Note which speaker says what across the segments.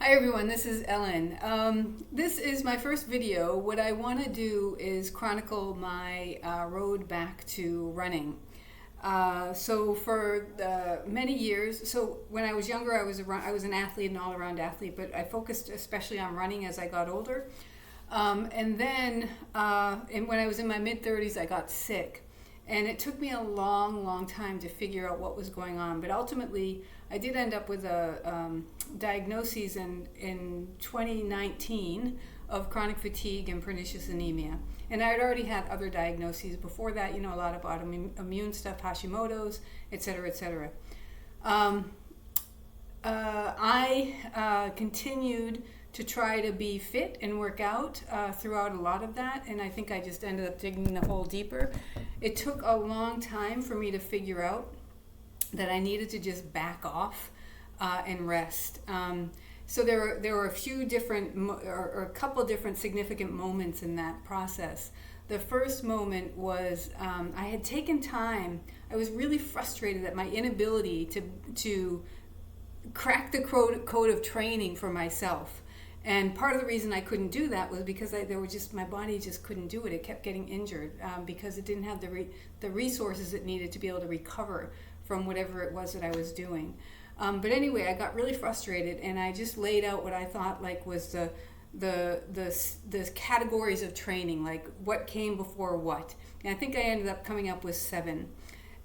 Speaker 1: Hi everyone, this is Ellen. This is my first video. What I want to do is chronicle my road back to running. So for many years, so when I was younger, I was an athlete, an all-around athlete, but I focused especially on running as I got older. And then when I was in my mid-30s, I got sick. And it took me a long, long time to figure out what was going on. But ultimately, I did end up with a diagnosis in 2019 of chronic fatigue and pernicious anemia. And I had already had other diagnoses before that, a lot of autoimmune stuff, Hashimoto's, et cetera, et cetera. I continued to try to be fit and work out throughout a lot of that, and I think I just ended up digging the hole deeper. It took a long time for me to figure out that I needed to just back off and rest. So there were a few different, or a couple different significant moments in that process. The first moment was I had taken time. I was really frustrated at my inability to crack the code of training for myself. And part of the reason I couldn't do that was because my body just couldn't do it. It kept getting injured because it didn't have the resources it needed to be able to recover from whatever it was that I was doing. But anyway, I got really frustrated, and I just laid out what I thought was the categories of training, like what came before what. And I think I ended up coming up with 7.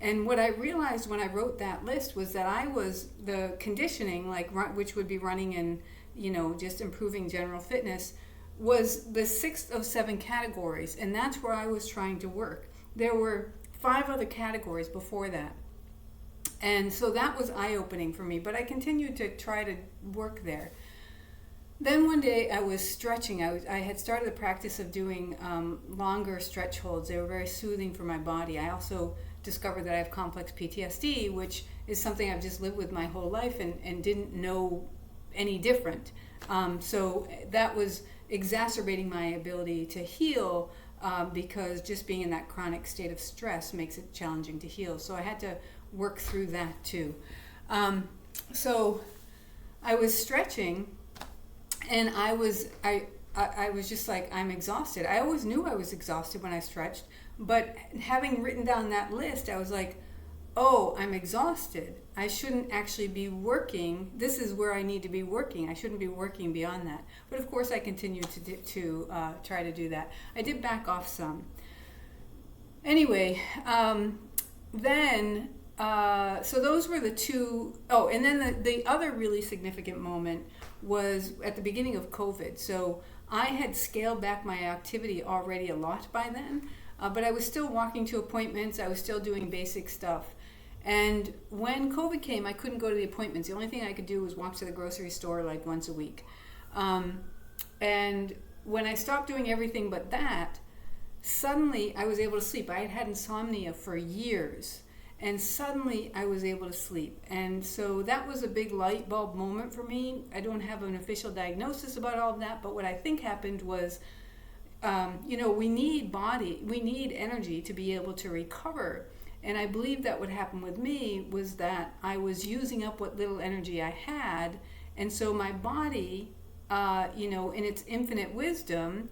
Speaker 1: And what I realized when I wrote that list was that I was the conditioning, which would be running and just improving general fitness, was the 6th of 7 categories, and that's where I was trying to work. There were 5 other categories before that, and so that was eye-opening for me, but I continued to try to work there. Then one day I was stretching. I had started the practice of doing longer stretch holds. They were very soothing for my body. I also discovered that I have complex PTSD, which is something I've just lived with my whole life and didn't know any different. So that was exacerbating my ability to heal because just being in that chronic state of stress makes it challenging to heal. So I had to work through that too. So I was stretching, and I was just like, I'm exhausted. I always knew I was exhausted when I stretched, but having written down that list, I was like, oh, I'm exhausted. I shouldn't actually be working. This is where I need to be working. I shouldn't be working beyond that. But of course, I continued to try to do that. I did back off some. Anyway, so those were the 2. Oh, and then the other really significant moment was at the beginning of COVID. So I had scaled back my activity already a lot by then, but I was still walking to appointments. I was still doing basic stuff. And when COVID came, I couldn't go to the appointments. The only thing I could do was walk to the grocery store like once a week. And when I stopped doing everything but that, suddenly I was able to sleep. I had had insomnia for years, and suddenly I was able to sleep. And so that was a big light bulb moment for me. I don't have an official diagnosis about all of that, but what I think happened was, we need energy to be able to recover. And I believe that what happened with me was that I was using up what little energy I had, and so my body, in its infinite wisdom,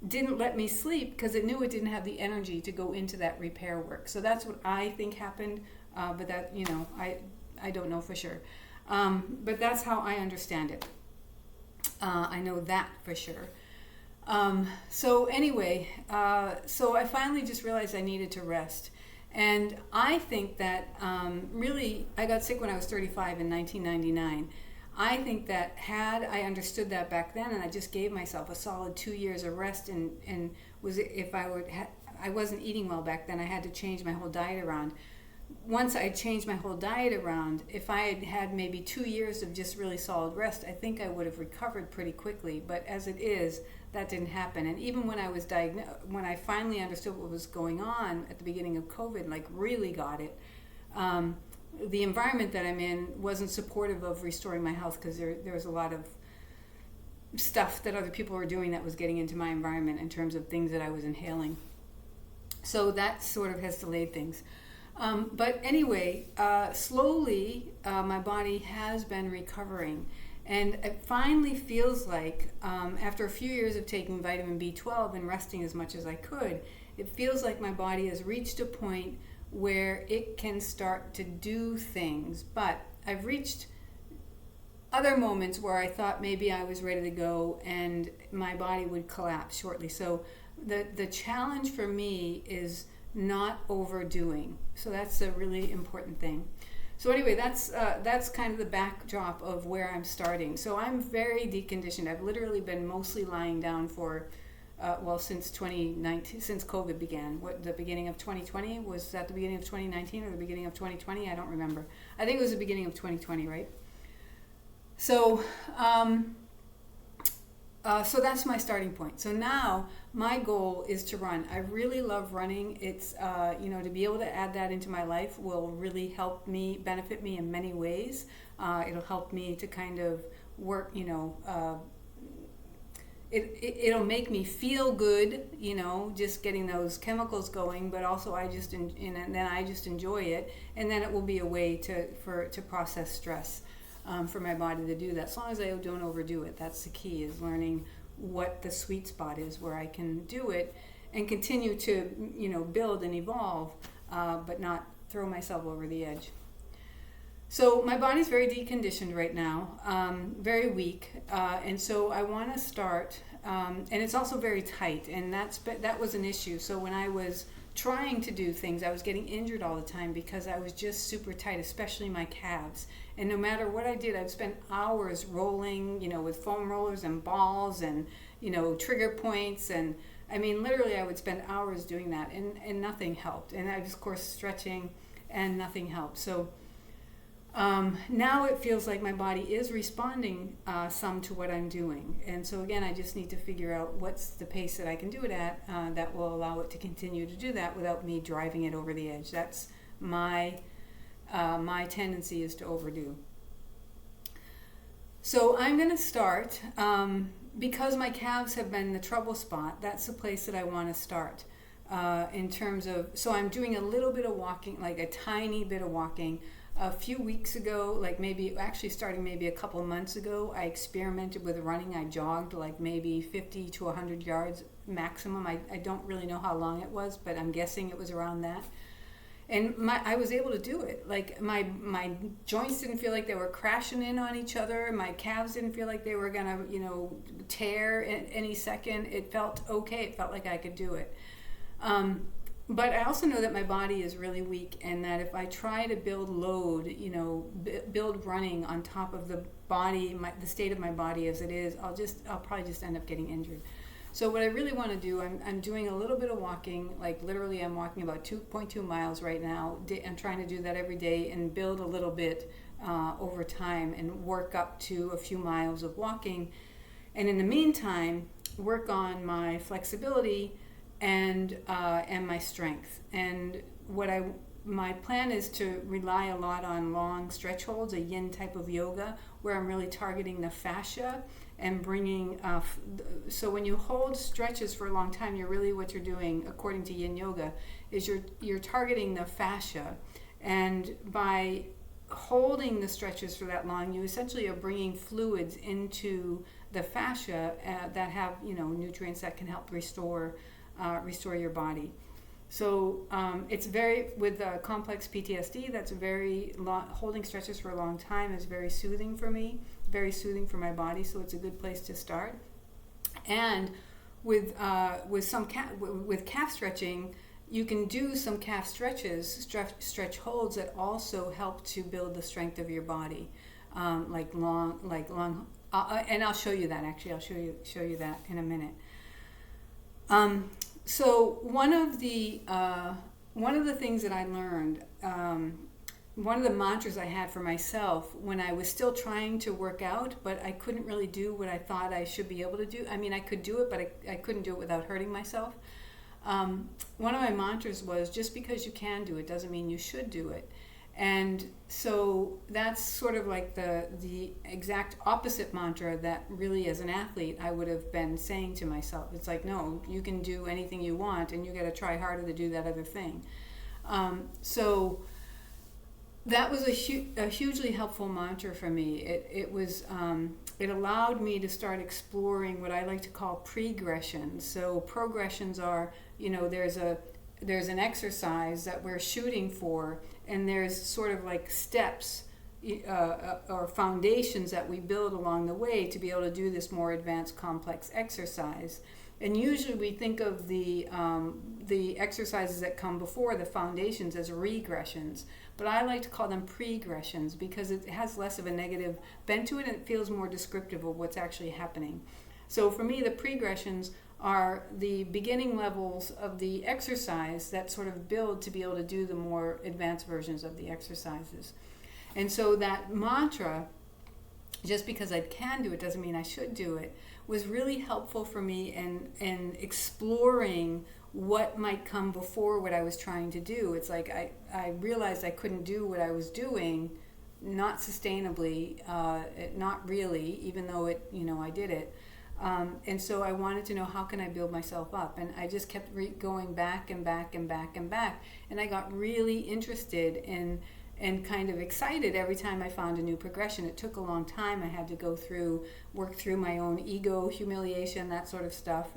Speaker 1: didn't let me sleep because it knew it didn't have the energy to go into that repair work. So that's what I think happened, but that, I don't know for sure. But that's how I understand it. I know that for sure. So anyway, so I finally just realized I needed to rest. And I think that really, I got sick when I was 35 in 1999. I think that had I understood that back then, and I just gave myself a solid 2 years of rest, and I wasn't eating well back then. I had to change my whole diet around. Once I changed my whole diet around, if I had had maybe 2 years of just really solid rest, I think I would have recovered pretty quickly. But as it is, that didn't happen. And even when I was when I finally understood what was going on at the beginning of COVID, really got it, the environment that I'm in wasn't supportive of restoring my health because there was a lot of stuff that other people were doing that was getting into my environment in terms of things that I was inhaling. So that sort of has delayed things. But anyway, slowly my body has been recovering. And it finally feels like, after a few years of taking vitamin B12 and resting as much as I could, it feels like my body has reached a point where it can start to do things. But I've reached other moments where I thought maybe I was ready to go and my body would collapse shortly. So the challenge for me is not overdoing. So that's a really important thing. So anyway, that's kind of the backdrop of where I'm starting. So I'm very deconditioned. I've literally been mostly lying down for, since 2019, since COVID began. The beginning of 2020? Was that the beginning of 2019 or the beginning of 2020? I don't remember. I think it was the beginning of 2020, right? So, so that's my starting point. So now my goal is to run. I really love running. It's, to be able to add that into my life will really help me, benefit me in many ways. It'll help me to kind of work, it'll make me feel good, just getting those chemicals going, but also and then I just enjoy it. And then it will be a way to process stress. For my body to do that, as long as I don't overdo it. That's the key, is learning what the sweet spot is where I can do it and continue to build and evolve, but not throw myself over the edge. So my body's very deconditioned right now, very weak, and so I want to start, and it's also very tight, and that was an issue. So when I was trying to do things, I was getting injured all the time because I was just super tight, especially my calves. And no matter what I did, I'd spend hours rolling, with foam rollers and balls and, trigger points. And I mean, literally I would spend hours doing that and nothing helped. And I was, of course, stretching and nothing helped. So now it feels like my body is responding some to what I'm doing. And so again, I just need to figure out what's the pace that I can do it at that will allow it to continue to do that without me driving it over the edge. That's my tendency, is to overdo. So I'm going to start, because my calves have been the trouble spot. That's the place that I want to start in terms of, so I'm doing a little bit of walking, like a tiny bit of walking. A few weeks ago, starting maybe a couple months ago, I experimented with running. I jogged like maybe 50 to 100 yards maximum. I don't really know how long it was, but I'm guessing it was around that. And I was able to do it. Like my joints didn't feel like they were crashing in on each other. My calves didn't feel like they were gonna, tear at any second. It felt okay. It felt like I could do it. But I also know that my body is really weak, and that if I try to build load, build running on top of the body, the state of my body as it is, I'll probably just end up getting injured. So what I really want to do, I'm doing a little bit of walking, like literally I'm walking about 2.2 miles right now. I'm trying to do that every day and build a little bit over time and work up to a few miles of walking. And in the meantime, work on my flexibility and my strength. And my plan is to rely a lot on long stretch holds, a yin type of yoga, where I'm really targeting the fascia and bringing, so when you hold stretches for a long time, what you're doing, according to yin yoga, is you're targeting the fascia. And by holding the stretches for that long, you essentially are bringing fluids into the fascia that have, nutrients that can help restore your body. So it's with complex PTSD, that's holding stretches for a long time is very soothing for me, very soothing for my body, so it's a good place to start. And with calf stretching, you can do some calf stretches, stretch holds that also help to build the strength of your body, like long, and I'll show you that actually. I'll show you that in a minute. So one of the things that I learned, one of the mantras I had for myself when I was still trying to work out, but I couldn't really do what I thought I should be able to do. I mean, I could do it, but I couldn't do it without hurting myself. One of my mantras was, just because you can do it doesn't mean you should do it. And so that's sort of like the exact opposite mantra that really, as an athlete, I would have been saying to myself. It's like, no, you can do anything you want, and you got to try harder to do that other thing. So that was a hugely helpful mantra for me. It allowed me to start exploring what I like to call pregressions. So progressions are, there's an exercise that we're shooting for, and there's sort of like steps or foundations that we build along the way to be able to do this more advanced complex exercise. And usually we think of the exercises that come before the foundations as regressions, but I like to call them pregressions because it has less of a negative bent to it and it feels more descriptive of what's actually happening. So for me, the pregressions are the beginning levels of the exercise that sort of build to be able to do the more advanced versions of the exercises. And so that mantra, just because I can do it doesn't mean I should do it, was really helpful for me in exploring what might come before what I was trying to do. It's like I realized I couldn't do what I was doing, not sustainably, not really, even though I did it. And so I wanted to know, how can I build myself up? And I just kept going back and back and back and back. And I got really interested and kind of excited every time I found a new progression. It took a long time. I had to work through my own ego, humiliation, that sort of stuff.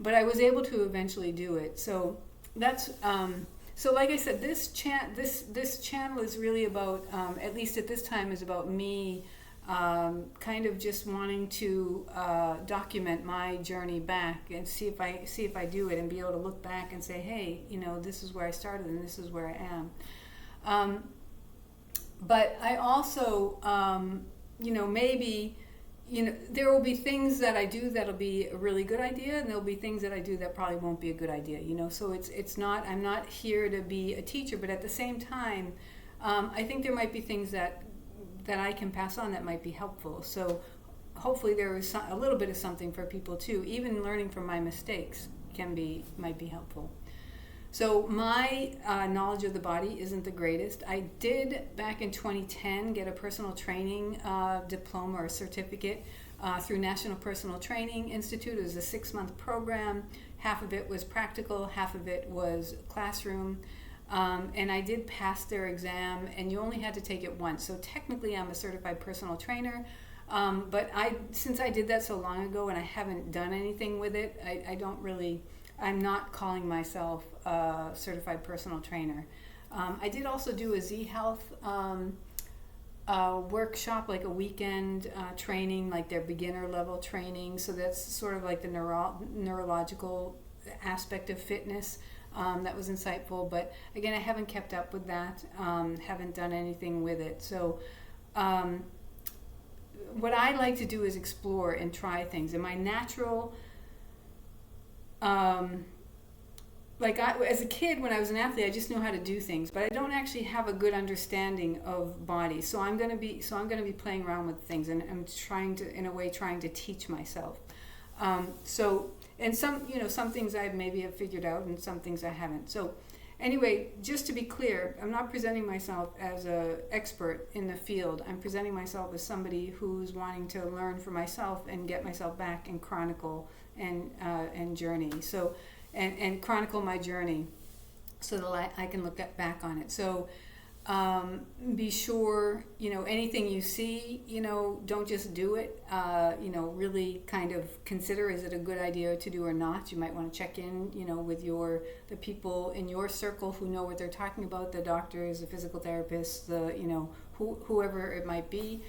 Speaker 1: But I was able to eventually do it. So that's so. Like I said, this channel is really about, at least at this time, is about me kind of just wanting to document my journey back and see if I do it and be able to look back and say, hey, this is where I started and this is where I am. But I also, maybe, there will be things that I do that'll be a really good idea, and there'll be things that I do that probably won't be a good idea. So it's not. I'm not here to be a teacher, but at the same time, I think there might be things that I can pass on that might be helpful. So hopefully there is a little bit of something for people too. Even learning from my mistakes might be helpful. So my knowledge of the body isn't the greatest. I did, back in 2010, get a personal training diploma or certificate through National Personal Training Institute. It was a 6-month program. Half of it was practical, half of it was classroom. And I did pass their exam, and you only had to take it once. So technically I'm a certified personal trainer, but since I did that so long ago and I haven't done anything with it, I'm not calling myself a certified personal trainer. I did also do a Z-Health workshop, like a weekend training, like their beginner level training. So that's sort of like the neurological aspect of fitness. That was insightful, but again, I haven't kept up with that, haven't done anything with it. So what I like to do is explore and try things. In my natural, as a kid, when I was an athlete, I just knew how to do things, but I don't actually have a good understanding of body. So I'm going to be playing around with things, and I'm trying to teach myself. And some things I maybe have figured out, and some things I haven't. So anyway, just to be clear, I'm not presenting myself as an expert in the field. I'm presenting myself as somebody who's wanting to learn for myself and get myself back and chronicle and journey. So and chronicle my journey so that I can look back on it. So be sure, anything you see, don't just do it. Really kind of consider, is it a good idea to do or not? You might want to check in, with the people in your circle who know what they're talking about, the doctors, the physical therapists, whoever it might be.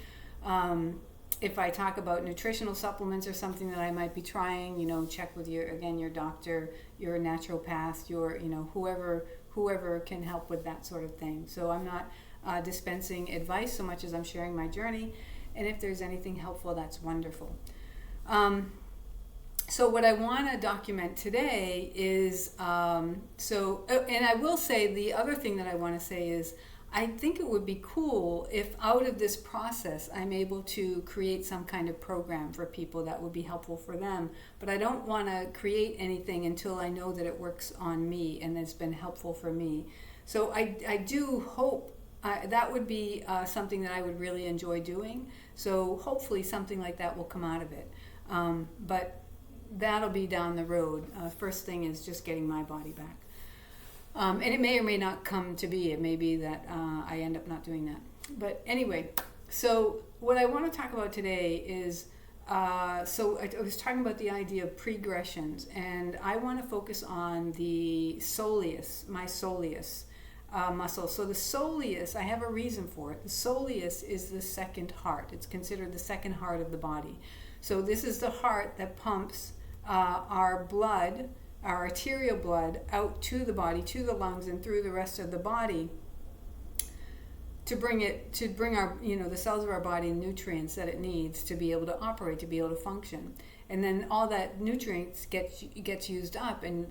Speaker 1: If I talk about nutritional supplements or something that I might be trying, check with your doctor, your naturopath, your, whoever can help with that sort of thing. So I'm not dispensing advice so much as I'm sharing my journey, and if there's anything helpful, that's wonderful. So what I want to document today is, and I will say, the other thing that I want to say is, I think it would be cool if out of this process I'm able to create some kind of program for people that would be helpful for them. But I don't want to create anything until I know that it works on me and it's been helpful for me. So I do hope that would be something that I would really enjoy doing. So hopefully something like that will come out of it. But that'll be down the road. First thing is just getting my body back. And it may or may not come to be. It may be that I end up not doing that. But anyway, so what I want to talk about today is, so I was talking about the idea of pregressions, and I want to focus on the soleus, my soleus muscle. So the soleus, I have a reason for it. The soleus is the second heart. It's considered the second heart of the body. So this is the heart that pumps our blood, our arterial blood, out to the body, to the lungs, and through the rest of the body, to bring our, the cells of our body the nutrients that it needs to be able to operate, to be able to function. And then all that nutrients gets used up, and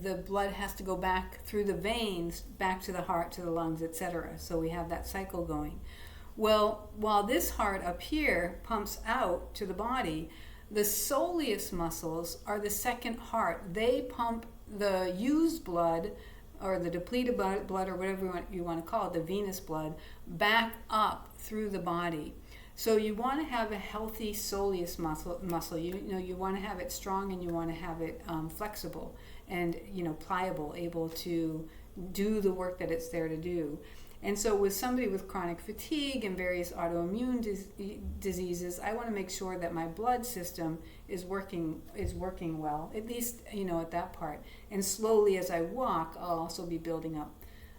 Speaker 1: the blood has to go back through the veins, back to the heart, to the lungs, etc. So we have that cycle going. Well, while this heart up here pumps out to the body, the soleus muscles are the second heart. They pump the used blood, or the depleted blood, or whatever you want to call it, the venous blood, back up through the body. So you want to have a healthy soleus muscle. You want to have it strong, and you want to have it flexible and pliable, able to do the work that it's there to do. And so with somebody with chronic fatigue and various autoimmune diseases, I want to make sure that my blood system is working well, at least at that part. And slowly as I walk, I'll also be building up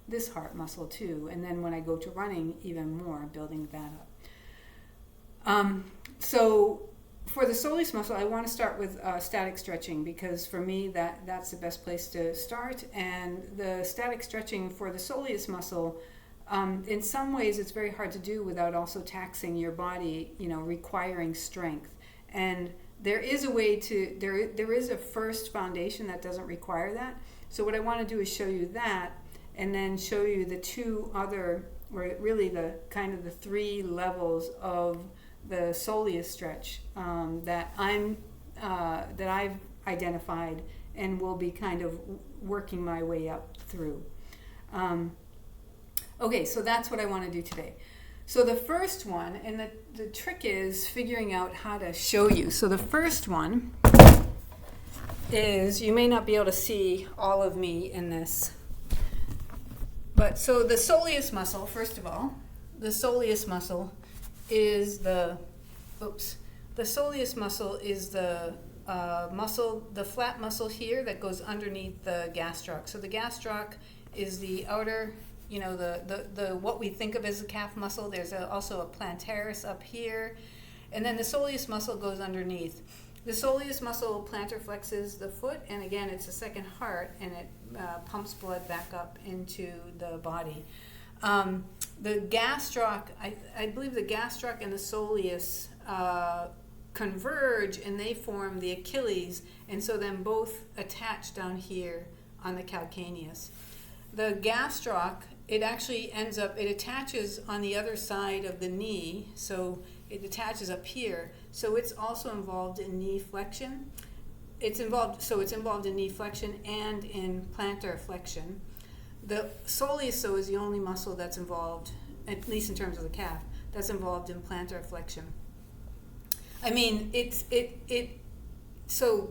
Speaker 1: this heart muscle too. And then when I go to running, even more, building that up. So for the soleus muscle, I want to start with static stretching, because for me that's the best place to start. And the static stretching for the soleus muscle, in some ways it's very hard to do without also taxing your body, requiring strength. And there is a way to, there is a first foundation that doesn't require that. So what I want to do is show you that, and then show you the two other, or really the kind of the three levels of the soleus stretch that I've identified and will be kind of working my way up through. Okay, so that's what I want to do today. So the first one, and the trick is figuring out how to show you. So the first one is, you may not be able to see all of me in this, but so the soleus muscle, first of all, the soleus muscle is the soleus muscle is the muscle, the flat muscle here that goes underneath the gastroc. So the gastroc is the outer, the what we think of as the calf muscle. There's also a plantaris up here, and then the soleus muscle goes underneath. The soleus muscle plantar flexes the foot, and again, it's the second heart, and it pumps blood back up into the body. The gastroc, I believe the gastroc and the soleus converge, and they form the Achilles, and so then both attach down here on the calcaneus. The gastroc, it actually it attaches on the other side of the knee, so it attaches up here, so it's also involved in knee flexion. It's involved in knee flexion and in plantar flexion. The soleus, though, is the only muscle that's involved, at least in terms of the calf, that's involved in plantar flexion. I mean,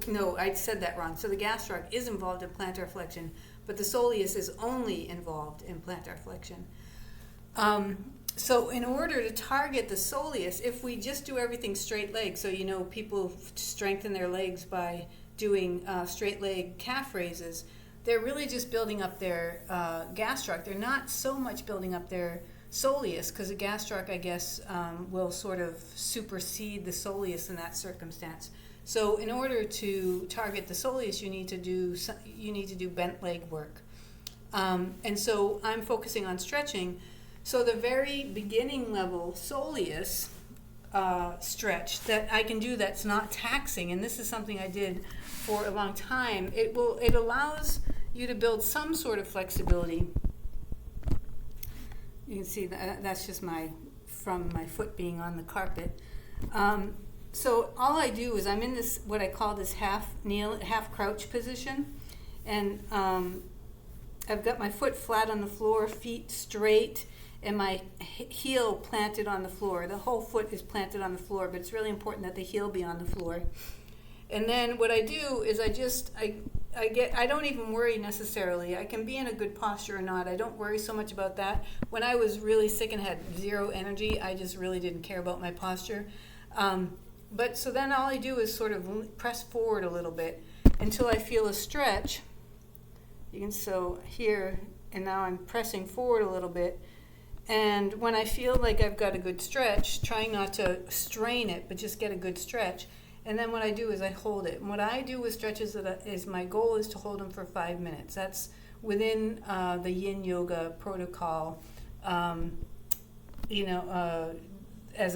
Speaker 1: no, I said that wrong. So the gastroc is involved in plantar flexion, but the soleus is only involved in plantar flexion. So in order to target the soleus, if we just do everything straight leg, so people strengthen their legs by doing straight leg calf raises, they're really just building up their gastroc. They're not so much building up their soleus, because the gastroc, I guess, will sort of supersede the soleus in that circumstance. So in order to target the soleus, you need to do bent leg work. And so I'm focusing on stretching. So the very beginning level soleus stretch that I can do that's not taxing, and this is something I did for a long time, it allows you to build some sort of flexibility. You can see that's just from my foot being on the carpet. So all I do is I'm in this, what I call this half crouch position, and I've got my foot flat on the floor, feet straight, and my heel planted on the floor. The whole foot is planted on the floor, but it's really important that the heel be on the floor. And then what I do is I don't even worry necessarily. I can be in a good posture or not. I don't worry so much about that. When I was really sick and had zero energy, I just really didn't care about my posture. But so then all I do is sort of press forward a little bit until I feel a stretch. You can so here, and now I'm pressing forward a little bit. And when I feel like I've got a good stretch, trying not to strain it, but just get a good stretch. And then what I do is I hold it. And what I do with stretches is my goal is to hold them for 5 minutes. That's within the Yin Yoga protocol, as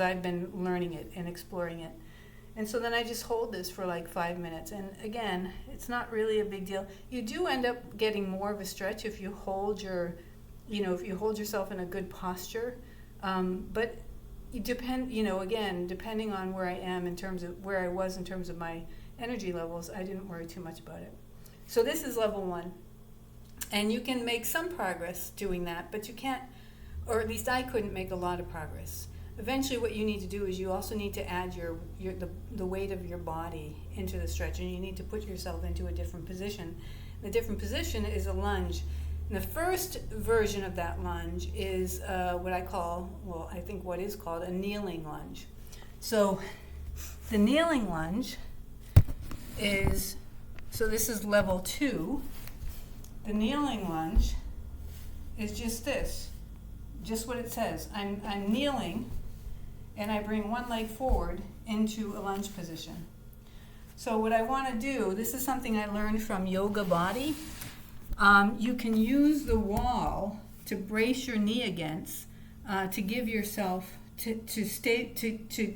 Speaker 1: I've been learning it and exploring it. And so then I just hold this for like 5 minutes. And again, it's not really a big deal. You do end up getting more of a stretch if you hold yourself in a good posture. But you depend, again, depending on where I am in terms of where I was in terms of my energy levels, I didn't worry too much about it. So this is level 1. And you can make some progress doing that, but you can't, or at least I couldn't make a lot of progress. Eventually what you need to do is you also need to add the weight of your body into the stretch, and you need to put yourself into a different position. The different position is a lunge. And the first version of that lunge is what is called a kneeling lunge. So the kneeling lunge is, this is level 2. The kneeling lunge is just this, just what it says. I'm kneeling, and I bring one leg forward into a lunge position. So what I want to do, this is something I learned from Yoga Body. You can use the wall to brace your knee against, to give yourself to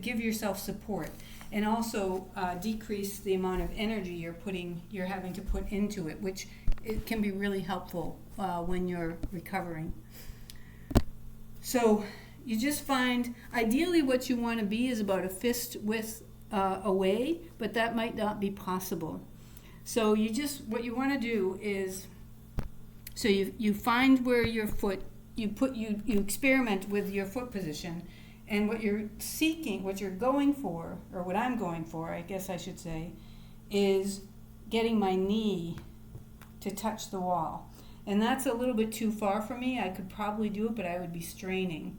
Speaker 1: give yourself support, and also decrease the amount of energy you're having to put into it, which it can be really helpful when you're recovering. So you just find, ideally what you want to be is about a fist width away, but that might not be possible. So what you want to do is, so you find where your foot, you experiment with your foot position, and what you're seeking, what you're going for, or what I'm going for, I guess I should say, is getting my knee to touch the wall. And that's a little bit too far for me. I could probably do it, but I would be straining.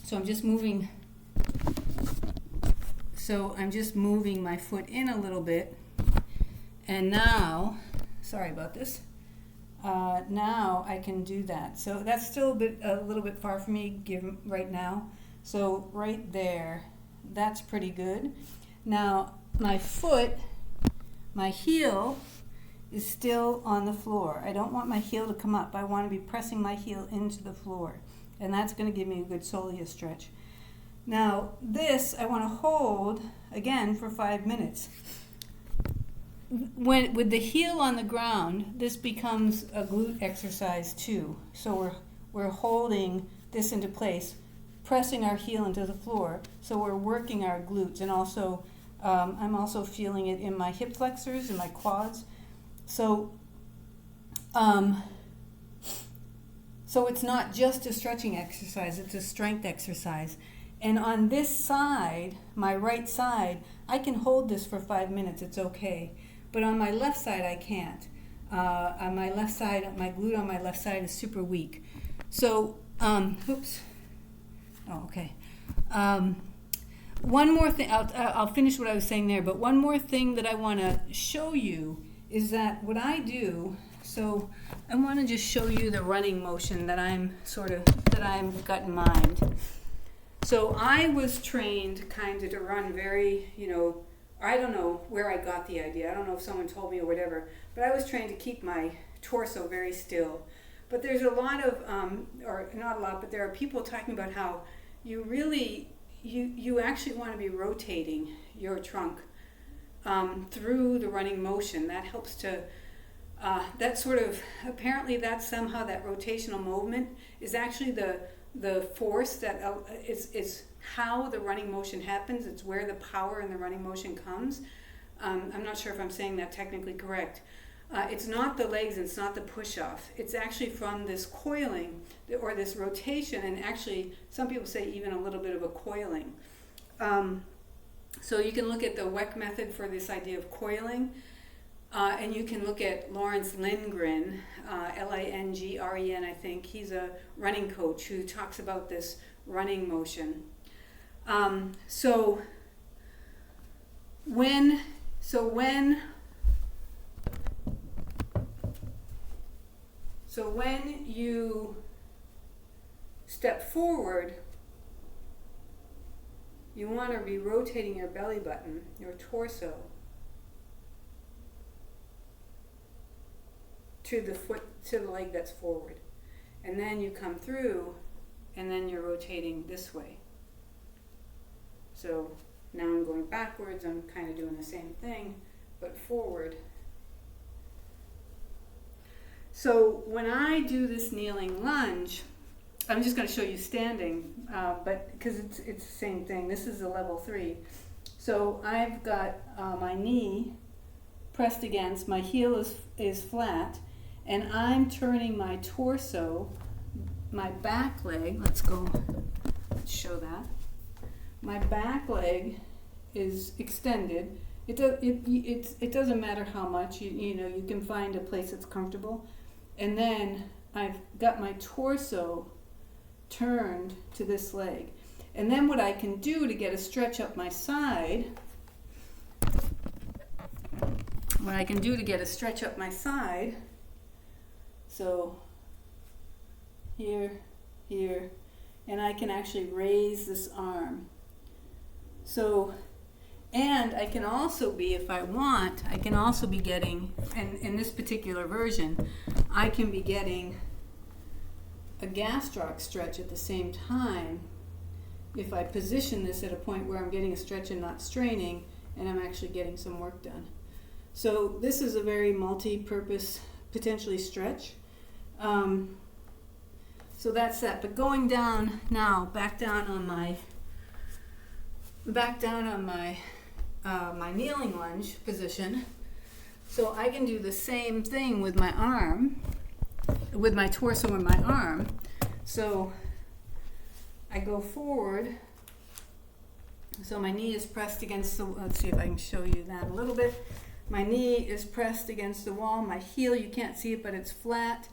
Speaker 1: So I'm just moving my foot in a little bit. And now, sorry about this. Now I can do that. So that's still a little bit far for me right now. So right there, that's pretty good. Now my heel is still on the floor. I don't want my heel to come up. I want to be pressing my heel into the floor. And that's going to give me a good soleus stretch. Now this I want to hold again for 5 minutes. With the heel on the ground, this becomes a glute exercise too. So we're holding this into place, pressing our heel into the floor. So we're working our glutes, and also I'm also feeling it in my hip flexors and my quads. So it's not just a stretching exercise, it's a strength exercise. And on this side, my right side, I can hold this for 5 minutes, it's okay. But on my left side, I can't. On my left side, my glute on my left side is super weak. So, oops. Oh, okay. One more thing, I'll finish what I was saying there, but one more thing that I want to show you is that what I do, so I want to just show you the running motion that I've got in mind. So I was trained kind of to run very, I don't know where I got the idea. I don't know if someone told me or whatever, but I was trained to keep my torso very still. But there's a lot of, or not a lot, but there are people talking about how you really, you actually want to be rotating your trunk through the running motion. That helps to, apparently that's somehow that rotational movement is actually the force that is how the running motion happens. It's where the power in the running motion comes. I'm not sure if I'm saying that technically correct. It's not the legs, it's not the push-off. It's actually from this coiling or this rotation, and actually some people say even a little bit of a coiling. So you can look at the Weck method for this idea of coiling, and you can look at Lawrence Lindgren, Lingren, I think. He's a running coach who talks about this running motion. So when you step forward, you want to be rotating your belly button, your torso, to the leg that's forward. And then you come through, and then you're rotating this way. So now I'm going backwards, I'm kind of doing the same thing, but forward. So when I do this kneeling lunge, I'm just going to show you standing, but because it's the same thing. This is a level 3. So I've got my knee pressed against, my heel is flat, and I'm turning my torso, my back leg, let's show that. My back leg is extended. It doesn't matter how much, you can find a place that's comfortable. And then I've got my torso turned to this leg. And then what I can do to get a stretch up my side, so here, and I can actually raise this arm. So, and I can also be, if I want, I can also be getting, and in this particular version, I can be getting a gastroc stretch at the same time if I position this at a point where I'm getting a stretch and not straining, and I'm actually getting some work done. So this is a very multi-purpose, potentially stretch. So that's that. But going down now, back down on my my kneeling lunge position. So I can do the same thing with my arm, with my torso and my arm. So I go forward. So my knee is pressed against the, let's see if I can show you that a little bit. My knee is pressed against the wall. My heel, you can't see it, but it's flat.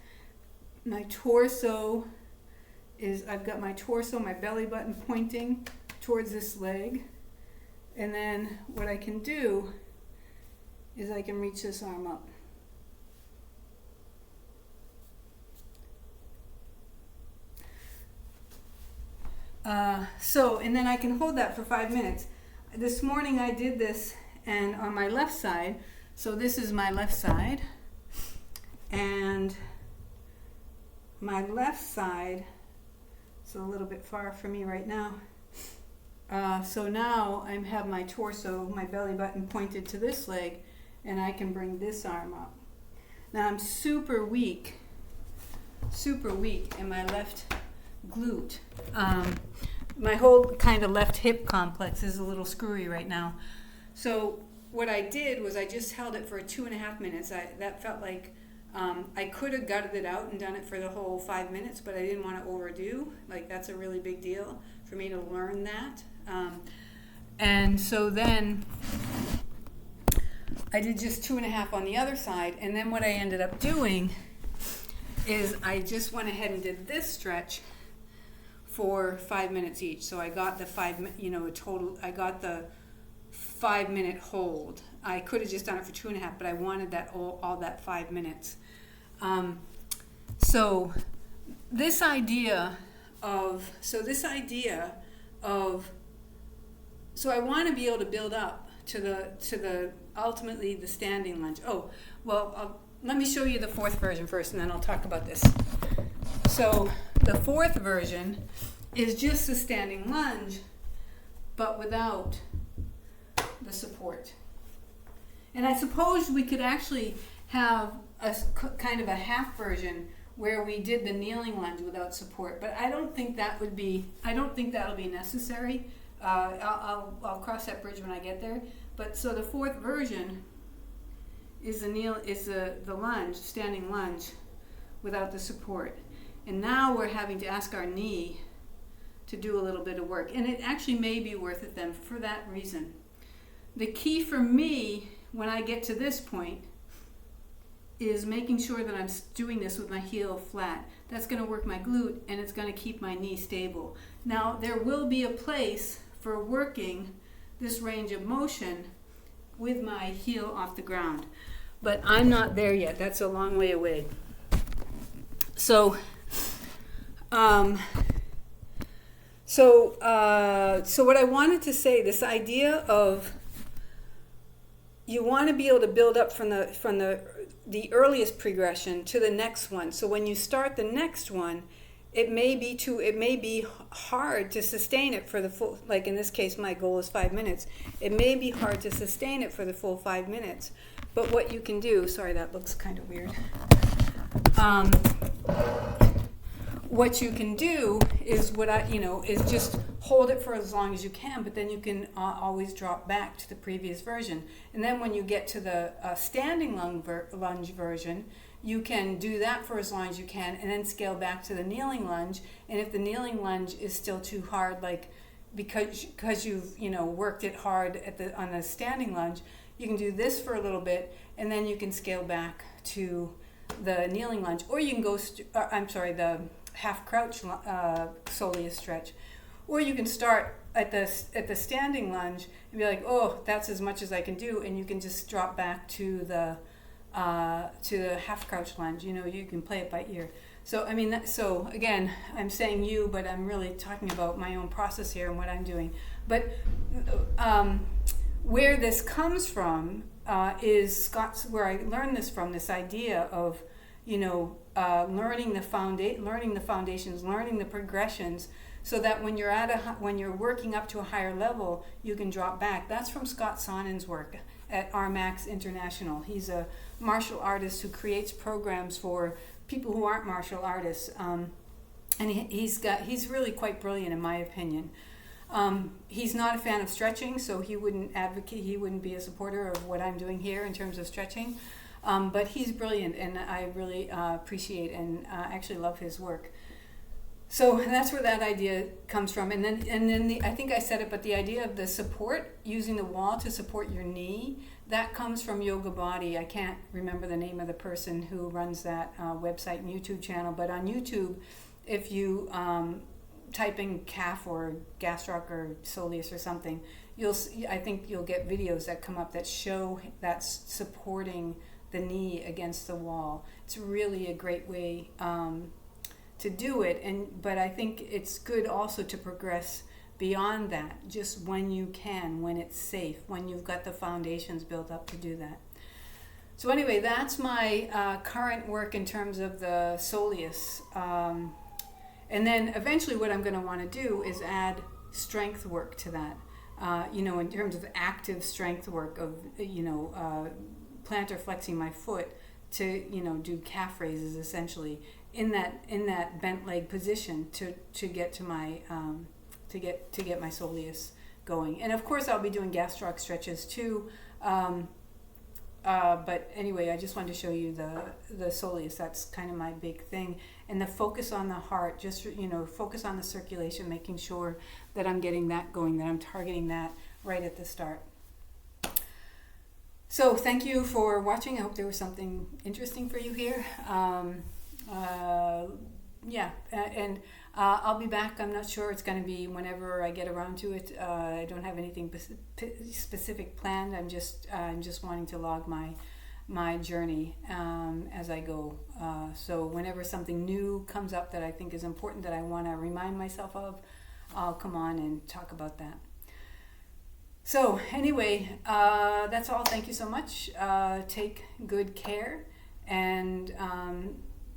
Speaker 1: My torso is, I've got my torso, my belly button pointing towards this leg. And then what I can do is I can reach this arm up. And then I can hold that for 5 minutes. This morning I did this, and on my left side, so this is my left side, and my left side, it's a little bit far for me right now. So now I have my torso, my belly button pointed to this leg, and I can bring this arm up. Now I'm super weak in my left glute. My whole kind of left hip complex is a little screwy right now. So what I did was I just held it for 2.5 minutes. That felt like I could have gutted it out and done it for the whole 5 minutes, but I didn't want to overdo. Like, that's a really big deal for me to learn that. And so then I did just 2.5 on the other side, and then what I ended up doing is I just went ahead and did this stretch for 5 minutes each. So I got the I got the 5 minute hold. I could have just done it for 2.5, but I wanted that all that 5 minutes. So I want to be able to build up to the ultimately the standing lunge. Let me show you the fourth version first, and then I'll talk about this. So the fourth version is just a standing lunge, but without the support. And I suppose we could actually have a kind of a half version where we did the kneeling lunge without support, but I don't think that'll be necessary. I'll cross that bridge when I get there. But so the fourth version is the lunge, standing lunge, without the support. And now we're having to ask our knee to do a little bit of work, and it actually may be worth it then for that reason. the key for me when I get to this point is making sure that I'm doing this with my heel flat. That's going to work my glute, and it's going to keep my knee stable. Now, there will be a place for working this range of motion with my heel off the ground, but I'm not there yet. That's a long way away. So what I wanted to say, this idea of you want to be able to build up from the earliest progression to the next one. So when you start the next one, it may be hard to sustain it for the full, like in this case, my goal is 5 minutes. It may be hard to sustain it for the full 5 minutes. But what you can do, sorry, that looks kind of weird. What you can do is is just hold it for as long as you can, but then you can always drop back to the previous version. And then when you get to the standing lunge version, you can do that for as long as you can, and then scale back to the kneeling lunge. And if the kneeling lunge is still too hard, like because you've worked it hard on the standing lunge, you can do this for a little bit, and then you can scale back to the kneeling lunge, or you can go. The half crouch soleus stretch, or you can start at the standing lunge and be like, oh, that's as much as I can do, and you can just drop back to the half crouch lunge. You can play it by ear. So so again, I'm saying you, but I'm really talking about my own process here and what I'm doing. But where this comes from is Scott's, where I learned this from, this idea of learning the foundations, learning the progressions, so that when you're working up to a higher level, you can drop back. That's from Scott Sonnen's work at RMAX International. He's a martial artist who creates programs for people who aren't martial artists, and he's really quite brilliant in my opinion. He's not a fan of stretching, so he wouldn't be a supporter of what I'm doing here in terms of stretching. But he's brilliant, and I really appreciate and actually love his work. So that's where that idea comes from. And then I think I said it, but the idea of the support, using the wall to support your knee, that comes from Yoga Body. I can't remember the name of the person who runs that website and YouTube channel, but on YouTube, if you type in calf or gastroc or soleus or something, I think you'll get videos that come up that show that's supporting the knee against the wall. It's really a great way to do it, but I think it's good also to progress beyond that, just when you can, when it's safe, when you've got the foundations built up to do that. So anyway, that's my current work in terms of the soleus. And then eventually what I'm going to want to do is add strength work to that, in terms of active strength work of, plantar flexing my foot to, do calf raises essentially in that bent leg position to get to my to get my soleus going. And of course I'll be doing gastroc stretches too. But anyway, I just wanted to show you the soleus. That's kind of my big thing. And the focus on the heart, just, focus on the circulation, making sure that I'm getting that going, that I'm targeting that right at the start. So thank you for watching. I hope there was something interesting for you here. I'll be back. I'm not sure. It's going to be whenever I get around to it. I don't have anything specific planned. I'm just wanting to log my journey as I go. So whenever something new comes up that I think is important, that I want to remind myself of, I'll come on and talk about that. So anyway, that's all. Thank you so much. Take good care, and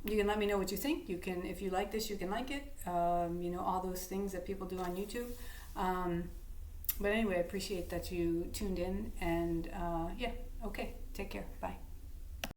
Speaker 1: you can let me know what you think. You can, if you like this, you can like it. All those things that people do on YouTube. But anyway, I appreciate that you tuned in, and okay, take care. Bye.